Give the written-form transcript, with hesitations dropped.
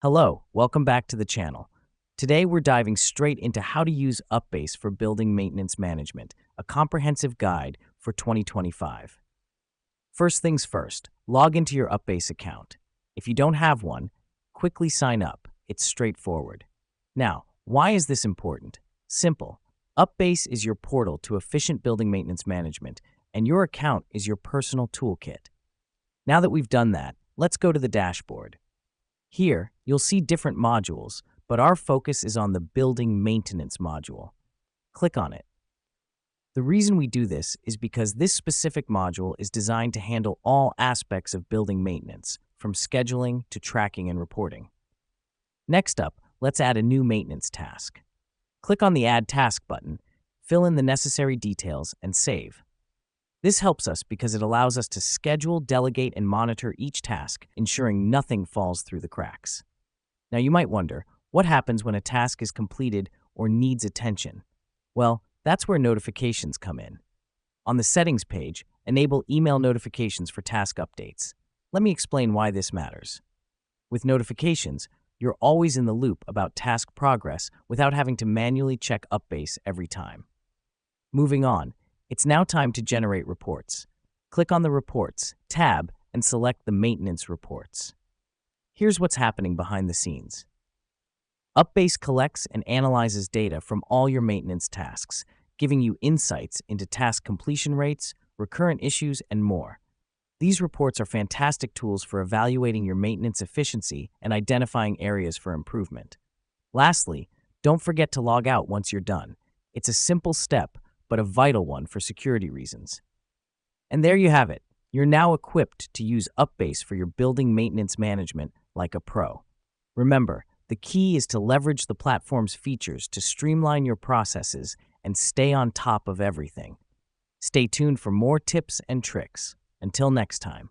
Hello, welcome back to the channel. Today we're diving straight into how to use UPBASE for building maintenance management, a comprehensive guide for 2025. First things first, log into your UPBASE account. If you don't have one, quickly sign up. It's straightforward. Now, why is this important? Simple. UPBASE is your portal to efficient building maintenance management, and your account is your personal toolkit. Now that we've done that, let's go to the dashboard. Here, you'll see different modules, but our focus is on the Building Maintenance module. Click on it. The reason we do this is because this specific module is designed to handle all aspects of building maintenance, from scheduling to tracking and reporting. Next up, let's add a new maintenance task. Click on the Add Task button, fill in the necessary details, and save. This helps us because it allows us to schedule, delegate, and monitor each task, ensuring nothing falls through the cracks. Now you might wonder, what happens when a task is completed or needs attention? Well, that's where notifications come in. On the Settings page, enable email notifications for task updates. Let me explain why this matters. With notifications, you're always in the loop about task progress without having to manually check UPBASE every time. Moving on, it's now time to generate reports. Click on the Reports tab and select the Maintenance Reports. Here's what's happening behind the scenes. UPBASE collects and analyzes data from all your maintenance tasks, giving you insights into task completion rates, recurrent issues, and more. These reports are fantastic tools for evaluating your maintenance efficiency and identifying areas for improvement. Lastly, don't forget to log out once you're done. It's a simple step, but a vital one for security reasons. And there you have it. You're now equipped to use UPBASE for your building maintenance management like a pro. Remember, the key is to leverage the platform's features to streamline your processes and stay on top of everything. Stay tuned for more tips and tricks. Until next time.